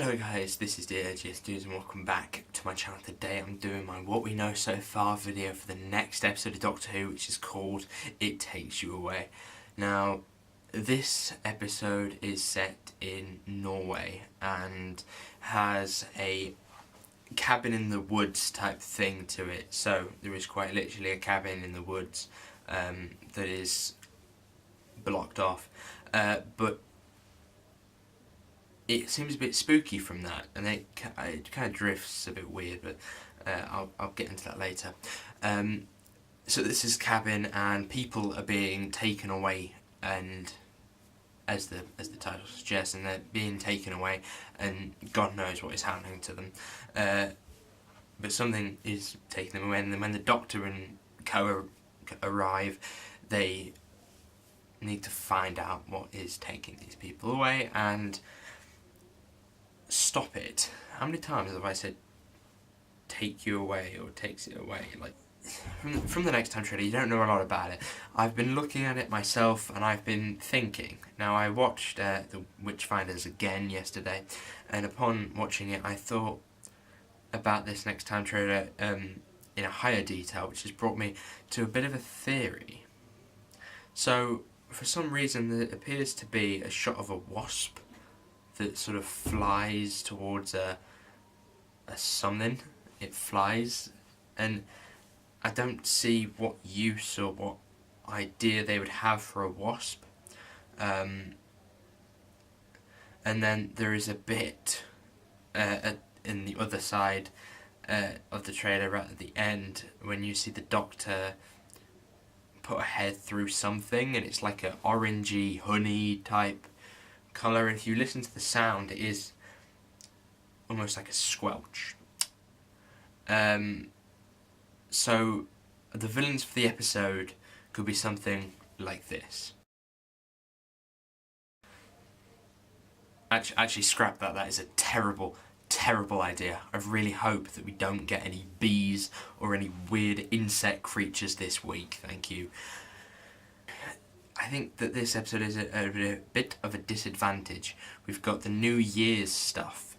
Hello guys, this is the Urgiest Dudes and welcome back to my channel. Today I'm doing my What We Know So Far video for the next episode of Doctor Who, which is called It Takes You Away. Now, this episode is set in Norway and has a cabin in the woods type thing to it. So there is quite literally a cabin in the woods that is blocked off, but it seems a bit spooky from that, and it kind of drifts a bit weird, but I'll get into that later. So this is cabin, and people are being taken away, and as the title suggests, and they're being taken away, and God knows what is happening to them. But something is taking them away, and then when the Doctor and Co arrive, they need to find out what is taking these people away and stop it. How many times have I said take you away or takes it away? Like, from the Next Time trailer, you don't know a lot about it. I've been looking at it myself and I've been thinking. Now, I watched The Witchfinders again yesterday, and upon watching it I thought about this Next Time trailer in a higher detail, which has brought me to a bit of a theory. So, for some reason there appears to be a shot of a wasp that sort of flies towards a something. It flies, and I don't see what use or what idea they would have for a wasp. And then there is a bit in the other side of the trailer right at the end when you see the Doctor put a head through something, and it's like an orangey honey type colour, and if you listen to the sound it is almost like a squelch. So the villains for the episode could be something like this. Actually scrap that, that is a terrible idea. I really hope that we don't get any bees or any weird insect creatures this week, thank you. I think that this episode is a bit of a disadvantage. We've got the New Year's stuff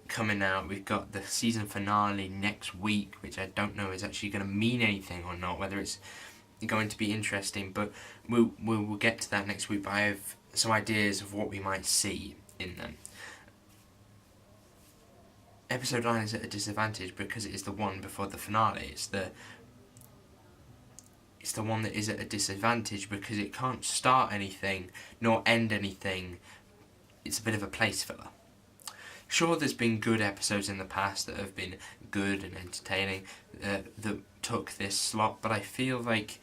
coming out. We've got the season finale next week, which I don't know is actually going to mean anything or not, whether it's going to be interesting, but we'll get to that next week. But I have some ideas of what we might see in them. Episode 9 is at a disadvantage because it is the one before the finale. It's the one that is at a disadvantage because it can't start anything nor end anything. It's a bit of a place filler. Sure, there's been good episodes in the past that have been good and entertaining that took this slot, but I feel like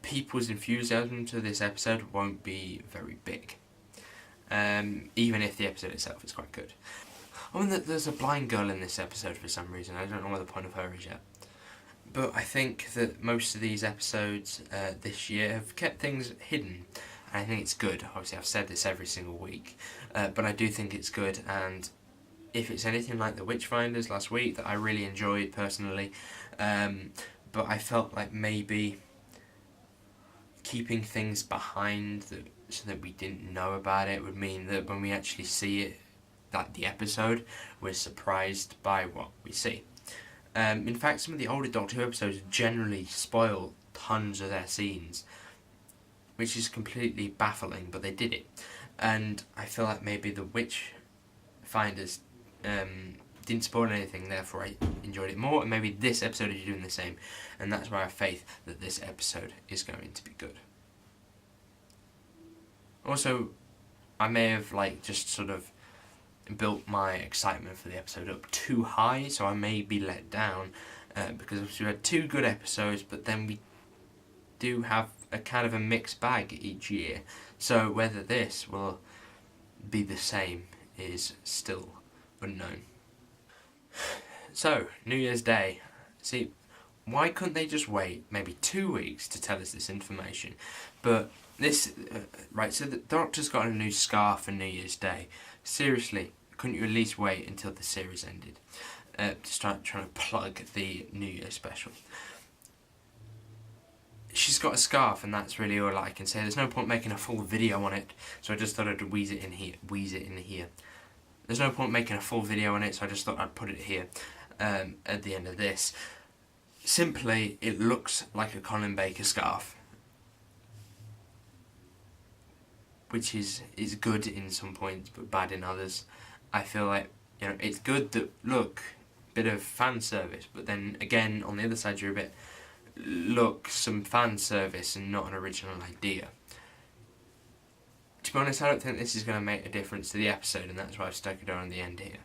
people's enthusiasm to this episode won't be very big, even if the episode itself is quite good. I mean, there's a blind girl in this episode for some reason. I don't know what the point of her is yet. But I think that most of these episodes this year have kept things hidden, and I think it's good. Obviously, I've said this every single week, but I do think it's good, and if it's anything like The Witchfinders last week that I really enjoyed personally, but I felt like maybe keeping things behind so that we didn't know about it would mean that when we actually see it, like the episode, we're surprised by what we see. In fact, some of the older Doctor Who episodes generally spoil tons of their scenes, which is completely baffling, but they did it. And I feel like maybe the Witchfinders didn't spoil anything, therefore I enjoyed it more, and maybe this episode is doing the same, and that's why I have faith that this episode is going to be good. Also, I may have just sort of built my excitement for the episode up too high, so I may be let down because we had 2 good episodes, but then we do have a kind of a mixed bag each year, so whether this will be the same is still unknown. So, New Year's Day. See, why couldn't they just wait maybe 2 weeks to tell us this information? But this, right, so the Doctor's got a new scarf for New Year's Day. Seriously, couldn't you at least wait until the series ended to start trying to plug the New Year special? She's got a scarf, and that's really all I can say. There's no point making a full video on it, so I just thought I'd wheeze it in here. There's no point making a full video on it, so I just thought I'd put it here at the end of this. Simply, it looks like a Colin Baker scarf, which is good in some points but bad in others. I feel like, you know, it's good that, look, bit of fan service, but then again on the other side you're a bit, look, some fan service and not an original idea. To be honest, I don't think this is going to make a difference to the episode, and that's why I've stuck it on the end here.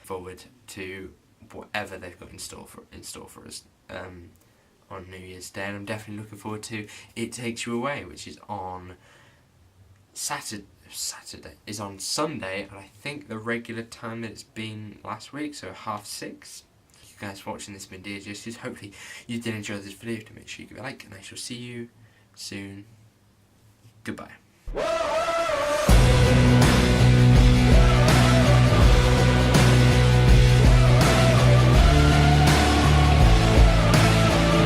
Forward to whatever they've got in store for us on New Year's Day, and I'm definitely looking forward to It Takes You Away, which is on Saturday is on Sunday, and I think the regular time that it's been last week, so 6:30. You guys watching this been dear justice. Hopefully you did enjoy this video. To make sure you give it a like, and I shall see you soon. Goodbye.